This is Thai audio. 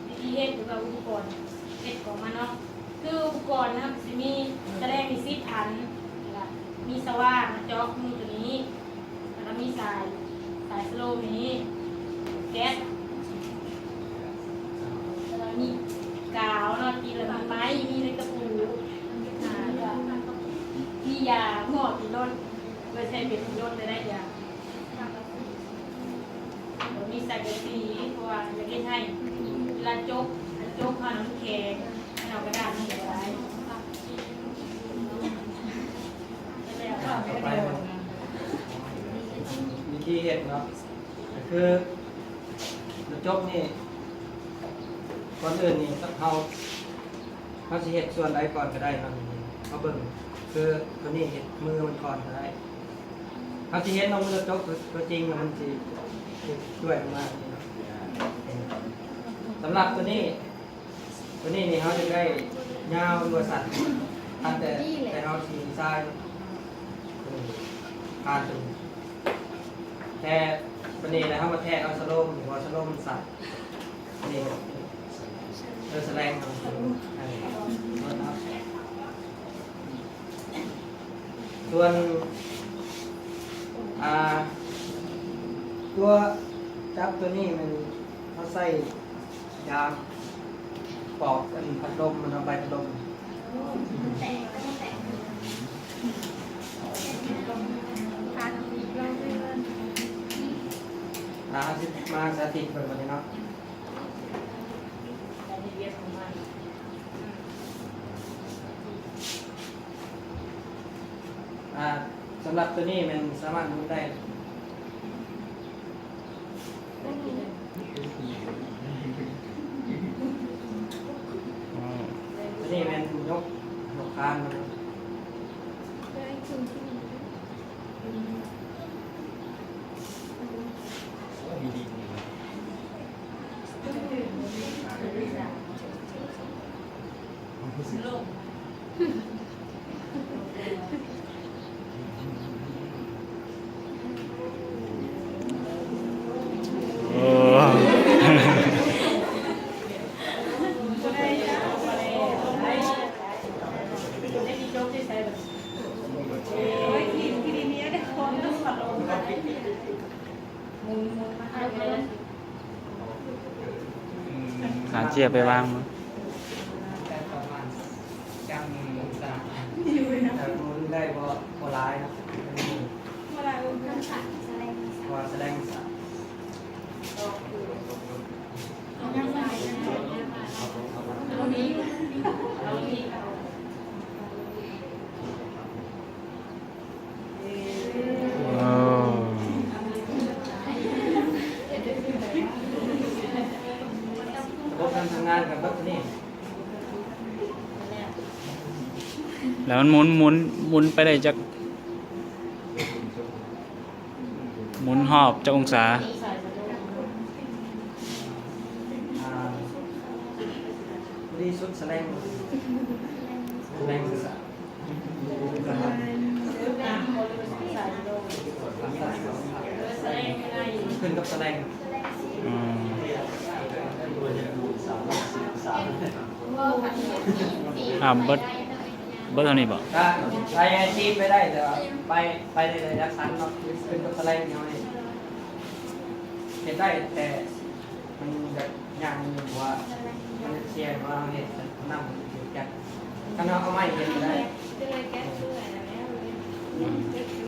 วิธีเฮ็ดหรือว่าอุปกรณ์เฮ็ดของมันเนาะคืออุปกรณ์นะครับจะมีแสดงมีซิปพันมีสว่านจอกมือตัวนี้แล้วมีสายสโลว์นี้แก๊สแล้วมีกาวเนาะกีแล้วมีไม้มีในกระปูมียาหมอที่ร่นโดยใช้เป็นร่นได้ยามีสายกระสีเพราะว่าจะได้ให้เวลาจกผ่านน้ำแข็งให้เอากระดาษมาไว้ต่อไปวิธีเห็ดเนาะคือจบนี่ก่อนอื่นนี่เขาสิเห็ดส่วนใดก่อนก็ได้เนาะเขาเบิ่งคือตัวนี้เห็ดมือมันก่อนก็ได้เขาสิเห็ดน้องมือจบตัวจริงมันสิด้วยมากนี่เนาะสำหรับตัวนี้นี่เขาจะได้ยาวตัวสัตว์ทันแต่เขาสีทรายการตัวแต่ตัวนี้นะเขามาแทะเอาสโลมหรือว่าสโลมสัตว์นี่แสดงของส่วนตัวจับตัวนี้มันเขาใส่ยางปอกเป็นพัดลมมันเอาใบพัดลมมาสาธิตเปิดวันนี้เนาะสำหรับตัวนี้มันสามารถหมุนได้ตัวนี้มันยกคานมันโลกหาเจียไปวางมั้งได้พอร้ายนะพอแสดงสัตว์ทำงานกับรถนี่แล้วมันหมุนไปได้จากหมุนหอบจากองศาดีสุดแสดงสัตว์ขึ้นกับแสดงเบิดเท่านี้บ่ถ้าใช้อาชีพไปได้แต่ไปในระยะสั้นเนาะขึ้นกับแสดงน้อยเห็นได้แต่มันแบบอย่างนึงว่ามันเสียว่าเห็นน้ำมันเกี่ยวกันถ้าเราเอาไม้เห็นได้